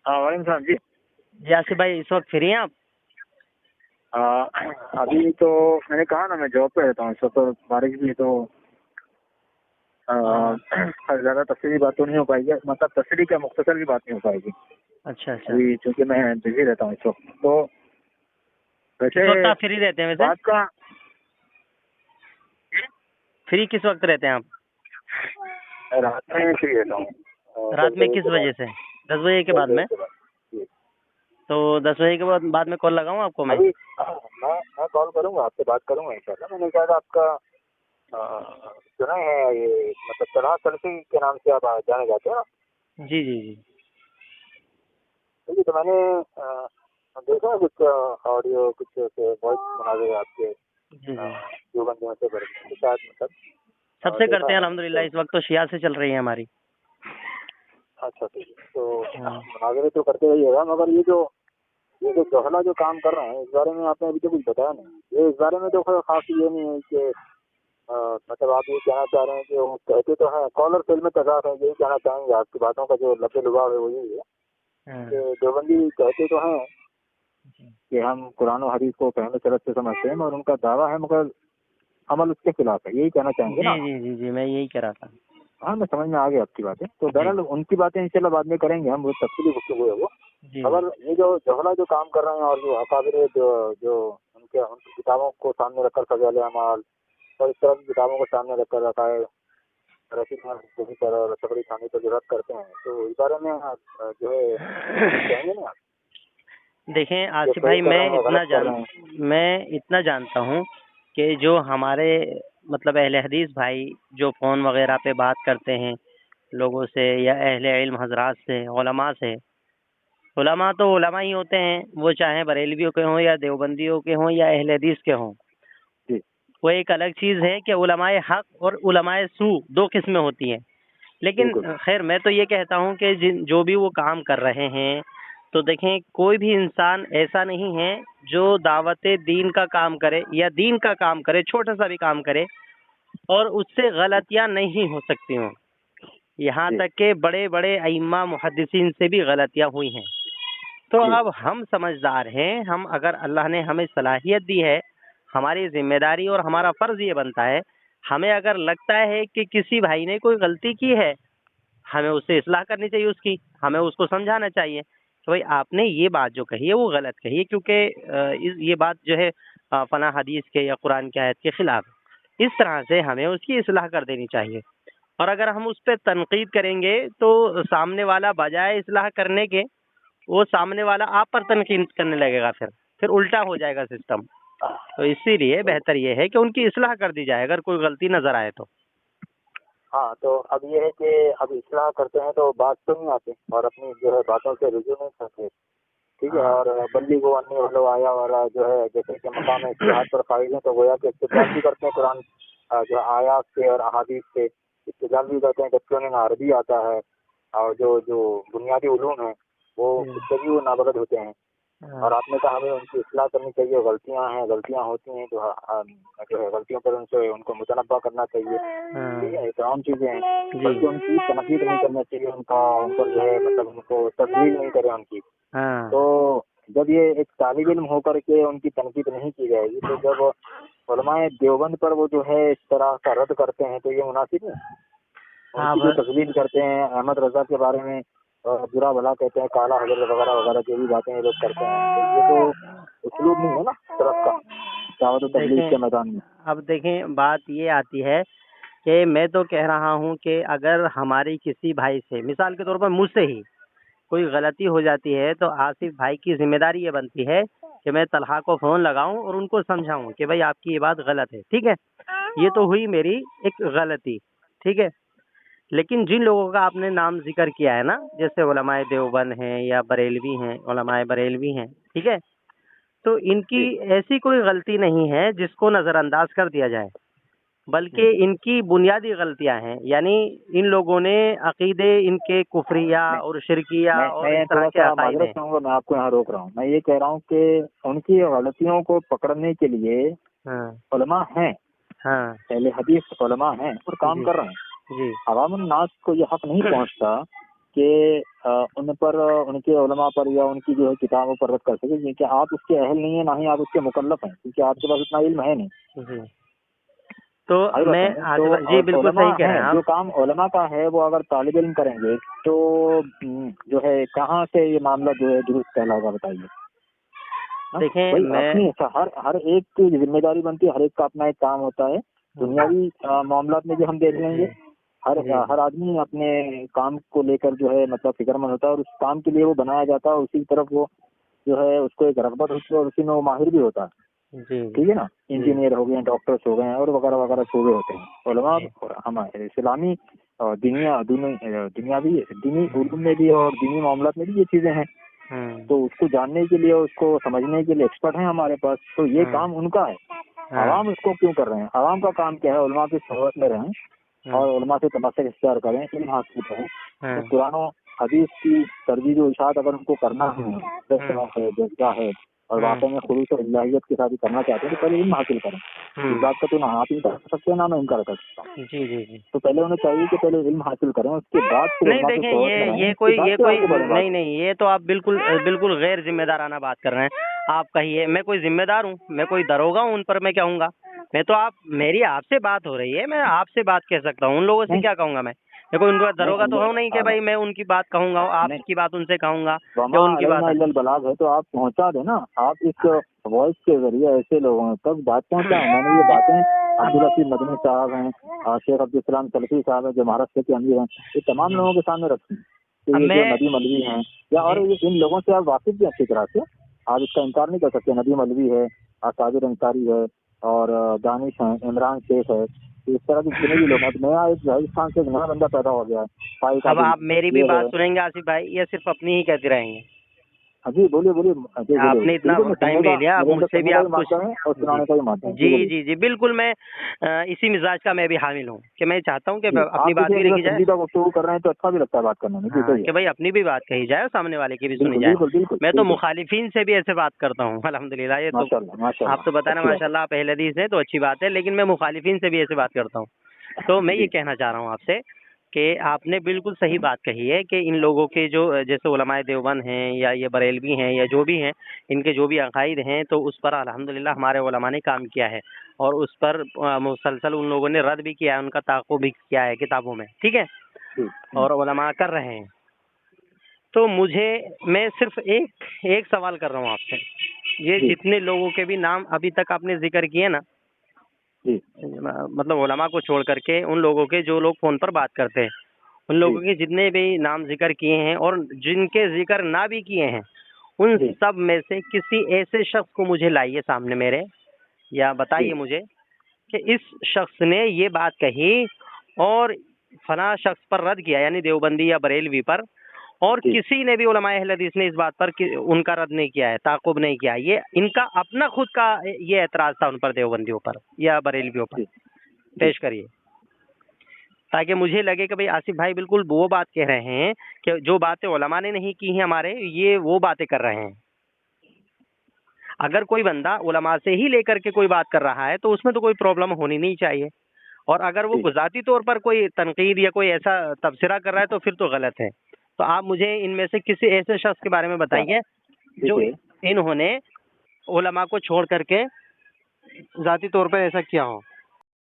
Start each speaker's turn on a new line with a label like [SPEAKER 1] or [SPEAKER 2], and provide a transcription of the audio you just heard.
[SPEAKER 1] हाँ वालेकुम सलाम जी।
[SPEAKER 2] जी आसिफ भाई, इस वक्त फ्री हैं आप?
[SPEAKER 1] अभी तो मैंने कहा ना, मैं जॉब पे रहता हूँ इस वक्त, तो बारिश भी है, तो
[SPEAKER 2] हाँ।
[SPEAKER 1] ज़्यादा तफसीली बात तो नहीं हो पाएगी, मतलब तफसीली क्या, मुख्तसर भी बात नहीं हो पाएगी
[SPEAKER 2] अच्छा अच्छा।
[SPEAKER 1] अभी, चूंकि मैं बिजी रहता हूँ इस वक्त। तो
[SPEAKER 2] किस वक्त
[SPEAKER 1] वैसे
[SPEAKER 2] आप फ्री रहते हैं वैसे?
[SPEAKER 1] बात का,
[SPEAKER 2] फ्री किस वक्त रहते हैं आप?
[SPEAKER 1] रात में फ्री रहता हूँ
[SPEAKER 2] रात
[SPEAKER 1] 10
[SPEAKER 2] में
[SPEAKER 1] बजे
[SPEAKER 2] किस
[SPEAKER 1] के बाद।
[SPEAKER 2] वजह से? 10 बजे के
[SPEAKER 1] 10
[SPEAKER 2] बाद
[SPEAKER 1] बजे
[SPEAKER 2] में?
[SPEAKER 1] के बाद जी।
[SPEAKER 2] तो 10 बजे के बाद में कॉल लगाऊं आपको मैं?
[SPEAKER 1] अभी मैं कॉल करूँगा, आपसे बात करूँगा इंशाल्लाह। मैंने शायद आपका सुना है, ये मतलब तलहा सल्फी के नाम से आप जाने जाते हैं ना।
[SPEAKER 2] जी जी जी।
[SPEAKER 1] ठीक है, तो मैंने देखा कुछ ऑडियो, कुछ वॉइस बना रहे आपके
[SPEAKER 2] जी जी।
[SPEAKER 1] जो बंदियों से भरने के साथ, मतलब
[SPEAKER 2] सबसे
[SPEAKER 1] देखा
[SPEAKER 2] करते हैं
[SPEAKER 1] है मैंने
[SPEAKER 2] अल्हम्दुलिल्लाह,
[SPEAKER 1] तो।
[SPEAKER 2] इस वक्त तो शिया से चल रही है हमारी।
[SPEAKER 1] अच्छा ठीक है, तो
[SPEAKER 2] हाँ।
[SPEAKER 1] मुनाजरे तो करते रहिएगा, मगर ये जो जोहला जो काम कर रहे हैं, इस बारे में आपने अभी तो कुछ बताया नहीं। ये इस बारे में तो कोई खास ये नहीं है कि मतलब आप ये कहना चाह रहे हैं कि वो कहते तो हैं, कॉलर फिल्म में तजाद है, यही कहना चाहेंगे। आपकी बातों का जो लबे लुभाव है वो यही है
[SPEAKER 2] हाँ।
[SPEAKER 1] कि देवबंदी कहते तो हैं कि हम कुरान और हदीस को पहले तरफ से समझते हैं, और उनका दावा है मगर अमल उसके खिलाफ है, यही कहना चाहेंगे
[SPEAKER 2] जी
[SPEAKER 1] ना।
[SPEAKER 2] जी जी जी, मैं यही कह रहा था।
[SPEAKER 1] हाँ, मैं समझ में आ गई आपकी बातें। तो
[SPEAKER 2] जी
[SPEAKER 1] बहरहाल उनकी बातें इंशाल्लाह बाद में करेंगे हम, वो तफसीली गुफ्तगू है वो।
[SPEAKER 2] जी जी।
[SPEAKER 1] मगर ये जो जोहला जो काम कर रहे हैं, और जो अकाबिर जो जो उनकी किताबों को सामने रखकर फजाइल अमाल और इस तरह की किताबों को सामने रखकर रखा है, रशीद खान की तरह और सबरी खानी पर जो रद्द करते हैं, तो इस बारे में आप जो है कुछ कहेंगे ना,
[SPEAKER 2] देखें
[SPEAKER 1] जो
[SPEAKER 2] आसिफ
[SPEAKER 1] सही
[SPEAKER 2] भाई,
[SPEAKER 1] कर रहे हैं, गलत कर रहे हैं।
[SPEAKER 2] मैं इतना जानता हूँ कि जो हमारे मतलब अहले हदीस भाई जो फ़ोन वगैरह पे बात करते हैं लोगों से या अहले इल्म हजरात से, उलमा से, उलमा तो उलमा ही होते हैं, वो चाहे बरेलवियों के हों या देवबंदियों के हों या अहले हदीस के हों।
[SPEAKER 1] जी
[SPEAKER 2] वो एक अलग चीज़ है कि उलमाए हक और उलमाए सू दो किस्में होती हैं। लेकिन
[SPEAKER 1] बिल्कुल।
[SPEAKER 2] खैर, मैं तो ये कहता हूँ कि जिन जो भी वो काम कर रहे हैं, तो देखें कोई भी इंसान ऐसा नहीं है जो दावत दीन का काम करे या दीन का काम करे, छोटा सा भी काम करे और उससे गलतियाँ नहीं हो सकती हों। यहाँ
[SPEAKER 1] जी
[SPEAKER 2] तक के बड़े बड़े अइम्मा मुहद्दिसीन से भी गलतियाँ हुई हैं। तो
[SPEAKER 1] जी
[SPEAKER 2] अब हम समझदार हैं, हम अगर अल्लाह ने हमें सलाहियत दी है, हमारी जिम्मेदारी और हमारा फ़र्ज़ ये बनता है, हमें अगर लगता है कि किसी भाई ने कोई गलती की है, हमें उससे इस्लाह करनी चाहिए उसकी, हमें उसको समझाना चाहिए कि भाई आपने ये बात जो कही है वो गलत कही है, क्योंकि ये बात जो है फला हदीस के या कुरान की आयत के खिलाफ है। इस तरह से हमें उसकी इस्लाह कर देनी चाहिए। और अगर हम उस पर तनकीद करेंगे तो सामने वाला बजाय इस्लाह करने के, वो सामने वाला आप पर तनकीद करने लगेगा, फिर उल्टा हो जाएगा सिस्टम। तो इसीलिए बेहतर ये है कि उनकी इस्लाह कर दी जाए अगर कोई गलती नज़र आए तो।
[SPEAKER 1] हाँ, तो अब ये है कि अब इस्लाह करते हैं तो बात तो नहीं आती, और अपनी जो है बातों से रुजू नहीं करते। ठीक है,
[SPEAKER 2] हाँ।
[SPEAKER 1] और बल्ली को अन्य वालों आया वाला जो है, जैसे कि मकाम इस्तिहाद पर फाइज है, तो गोया के इस्तेदलाल भी करते हैं कुरान जो आयात से और अहादीस से। इस्तेदलाल भी करते हैं जबकि उन्हें अरबी आता है, और जो जो बुनियादी उलूम है वो उससे भी वो नाबलद होते हैं। और
[SPEAKER 2] हाँ।
[SPEAKER 1] आपने कहा हमें उनकी इस्लाह करनी चाहिए, गलतियां हैं, गलतियां होती हैं, जो है गलतियों पर उनसे उनको मुतनब्बा करना चाहिए। ठीक है, ये तमाम चीजें हैं,
[SPEAKER 2] जी।
[SPEAKER 1] बल्कि उनकी तनकीद नहीं करना चाहिए, उन पर जो है मतलब उनको तस्लील नहीं करे उनकी।
[SPEAKER 2] हाँ।
[SPEAKER 1] तो जब ये एक तालिब इल्म होकर के उनकी तनकीद नहीं की जाएगी, तो जब उलमाए देवबंद पर वो जो है इस तरह का रद्द करते हैं, तो ये मुनासिब नहीं।
[SPEAKER 2] हाँ
[SPEAKER 1] उनकी जो
[SPEAKER 2] बस।
[SPEAKER 1] तस्लील करते हैं, अहमद रजा के बारे में बुरा भला कहते हैं, काला हजरत वगैरह वगैरह जो भी बातें ये लोग करते हैं, तो ये तो उसलूब नहीं है ना तरफ का दावत और तबलीग के
[SPEAKER 2] देखें,
[SPEAKER 1] मैदान में।
[SPEAKER 2] अब देखें बात ये आती है कि मैं तो कह रहा हूँ कि अगर हमारी किसी भाई से, मिसाल के तौर पर मुझसे ही कोई गलती हो जाती है, तो आसिफ भाई की जिम्मेदारी ये बनती है कि मैं तलहा को फ़ोन लगाऊं और उनको समझाऊं कि भाई आपकी ये बात गलत है, ठीक है, ये तो हुई मेरी एक गलती, ठीक है। लेकिन जिन लोगों का आपने नाम जिक्र किया है ना, जैसे उलमाए देवबंद हैं या बरेलवी हैं, उलमाए बरेलवी हैं, ठीक है, तो इनकी
[SPEAKER 1] जी।
[SPEAKER 2] ऐसी कोई गलती नहीं है जिसको नज़रअंदाज कर दिया जाए, बल्कि
[SPEAKER 1] हम्म।
[SPEAKER 2] इनकी बुनियादी गलतियां हैं। यानी इन लोगों ने अकीदे इनके कुफरिया
[SPEAKER 1] मैं
[SPEAKER 2] और शिरकिया और इस
[SPEAKER 1] मैं
[SPEAKER 2] तरह
[SPEAKER 1] थोड़ा
[SPEAKER 2] के
[SPEAKER 1] सा
[SPEAKER 2] अकायद
[SPEAKER 1] माजरत
[SPEAKER 2] हैं।
[SPEAKER 1] चाहूंगा, मैं आपको यहाँ रोक रहा हूँ। मैं ये कह रहा हूँ कि उनकी गलतियों को पकड़ने के लिए
[SPEAKER 2] हाँ
[SPEAKER 1] उलमा हैं,
[SPEAKER 2] हाँ।
[SPEAKER 1] पहले हदीस उलमा हैं और काम
[SPEAKER 2] जी
[SPEAKER 1] कर रहे हैं।
[SPEAKER 2] जी।
[SPEAKER 1] अवामुन नास को ये हक नहीं पहुँचता कि उन पर, उनके उलमा पर या उनकी जो है किताबों पर रद्द कर सके, क्योंकि आप उसके अहल नहीं है, ना ही आप उसके मुकल्लफ हैं, क्योंकि आपके पास उतना इल्म है नहीं।
[SPEAKER 2] जी। तो मैं
[SPEAKER 1] तो
[SPEAKER 2] जी बिल्कुल
[SPEAKER 1] उलमा
[SPEAKER 2] सही कह रहे हैं
[SPEAKER 1] है, जो
[SPEAKER 2] आप।
[SPEAKER 1] काम उलमा का है वो अगर तालिब इल्म करेंगे तो जो है कहाँ से ये मामला जो है दुरुस्त कहलाएगा, बताइए।
[SPEAKER 2] देखें
[SPEAKER 1] भाई
[SPEAKER 2] मैं
[SPEAKER 1] अपनी हर एक की जिम्मेदारी बनती है, हर एक का अपना एक काम होता है। दुनियावी मामलात में जो हम देख लेंगे, हर आदमी अपने काम को लेकर जो है मतलब फिक्रमंद होता है, और उस काम के लिए वो बनाया जाता है, उसी की तरफ वो जो है उसको एक रगबत होती है, और उसी में वो माहिर भी होता है।
[SPEAKER 2] जी
[SPEAKER 1] ठीक है ना, इंजीनियर हो गए, डॉक्टर्स हो गए, और वगैरह वगैरह शोबे होते हैं। उलमा हमारे इस्लामी दुनियावी दीनी उलूम में भी और दीनी मामलात में भी ये चीजें हैं। तो उसको जानने के लिए, उसको समझने के लिए एक्सपर्ट हैं हमारे पास, तो ये काम उनका है। आवाम उसको क्यों कर रहे हैं? आवाम का काम क्या है? उलमा की सोहबत में रहें और उलमा से तमस्सक इख्तियार करें, इल्म हासिल करें। तो कुरान और हदीस की तरजीह और इशाअत अगर उनको करना है, जज्बा है और वाकई में खुलूस और इलाहियत के साथ ही करना चाहते हैं, तो पहले इल्म हासिल करें। इस बात का तो ना आप इनकार कर सकते हैं, ना मैं इनकार कर सकता हूँ।
[SPEAKER 2] जी जी जी।
[SPEAKER 1] तो पहले उन्हें चाहिए कि पहले इल्म हासिल करें, उसके बाद फिर
[SPEAKER 2] नहीं
[SPEAKER 1] उलमा की
[SPEAKER 2] देखें,
[SPEAKER 1] सोहबत में रहें,
[SPEAKER 2] ये
[SPEAKER 1] उसके बाद फिर आगे बढ़ें बात।
[SPEAKER 2] नहीं, ये तो आप बिल्कुल गैर जिम्मेदाराना बात कर रहे हैं। आप कहिए, मैं कोई जिम्मेदार हूँ? मैं कोई दरोगा हूँ उन पर मैं कहूँगा? मैं तो मेरी आपसे बात हो रही है, मैं आपसे बात कह सकता हूँ, उन लोगों से क्या कहूँगा मैं कोई उनका दरोगा तो हूँ नहीं कि भाई मैं उनकी बात कहूँगा, आपकी बात उनसे कहूँगा या उनकी बात।
[SPEAKER 1] बलाग है तो आप पहुंचा देना, आप इस वॉइस के जरिए ऐसे लोगों तक बात पहुंचाएं। मैंने ये बातें अब्दुल हफीज मदनी साहब हैं, शेख अब्दुल सलाम सलफी साहब हैं जो महाराष्ट्र के अमीर हैं, ये तमाम लोगों के सामने रखी। तो ये जो नदी मलवी हैं, या और इन लोगों से आप वाकिफ भी अच्छी तरह से, आप इसका इनकार नहीं कर सकते। नदी मलवी है, साजिद अंसारी है, और दानिश है, इमरान शेख है, इस तरह के जितने भी लोग हैं। नया एक राजस्थान से एक नया बंदा पैदा हो गया है।
[SPEAKER 2] अब आप मेरी भी बात सुनेंगे आसिफ भाई, ये सिर्फ अपनी ही कहते रहेंगे?
[SPEAKER 1] हाँ जी, बोलिए बोलिए।
[SPEAKER 2] आपने इतना टाइम ले लिया, अब मुझसे भी आप कुछ।
[SPEAKER 1] और सुनाने का भी माध्यम है।
[SPEAKER 2] जी जी जी बिल्कुल, मैं इसी मिजाज का मैं भी हामिल हूँ कि मैं चाहता हूँ कि अपनी बात भी रखी जाए।
[SPEAKER 1] कर रहे हैं तो अच्छा भी लगता है बात करने में।
[SPEAKER 2] हाँ, कि भाई अपनी भी बात कही जाए, सामने वाले की भी सुनी जाए। मैं तो मुखालिफिन से भी ऐसे बात करता हूँ, अल्हम्दुलिल्लाह। ये तो आप तो बताना माशाल्लाह आप अहले हदीस हैं तो अच्छी बात है, लेकिन मैं मुखालिफिन से भी ऐसे बात करता हूँ। तो मैं ये कहना चाह रहा हूँ आपसे कि आपने बिल्कुल सही बात कही है कि इन लोगों के जो जैसे उलमाए देवबंद हैं या ये बरेलवी हैं या जो भी हैं, इनके जो भी अकायद हैं, तो उस पर अल्हम्दुलिल्लाह हमारे उलमा ने काम किया है और उस पर मुसलसल उन लोगों ने रद्द भी किया है, उनका ताक़ुब भी किया है किताबों में, ठीक है, और उलमा कर रहे हैं। तो मैं सिर्फ एक सवाल कर रहा हूँ आपसे, ये जितने लोगों के भी नाम अभी तक आपने जिक्र किए ना, मतलब उलमा को छोड़ करके उन लोगों के जो लोग फोन पर बात करते हैं, उन लोगों के जितने भी नाम जिक्र किए हैं और जिनके जिक्र ना भी किए हैं, उन सब में से किसी ऐसे शख्स को मुझे लाइए सामने मेरे, या बताइए मुझे कि इस शख्स ने ये बात कही और फला शख्स पर रद्द किया, यानी देवबंदी या बरेलवी पर, और किसी ने भी उलमाए अहले हदीस ने इस बात पर उनका रद्द नहीं किया है, ताक़ुब नहीं किया। ये इनका अपना खुद का ये एतराज़ था उन पर, देवबंदियों पर या बरेलवियों पर। पेश करिए, ताकि मुझे लगे कि भाई आसिफ भाई बिल्कुल वो बात कह रहे हैं कि जो बातें उलमा ने नहीं की हैं हमारे, ये वो बातें कर रहे हैं। अगर कोई बंदा उलमा से ही लेकर के कोई बात कर रहा है तो उसमें तो कोई प्रॉब्लम होनी नहीं चाहिए, और अगर वो ज़ाती तौर पर कोई तनकीद या कोई ऐसा तबसरा कर रहा है तो फिर तो गलत है। तो आप मुझे इनमें से किसी ऐसे शख्स के बारे में बताइए जो इन्होंने उलमा को छोड़ करके ज़ाती तौर पर ऐसा किया हो।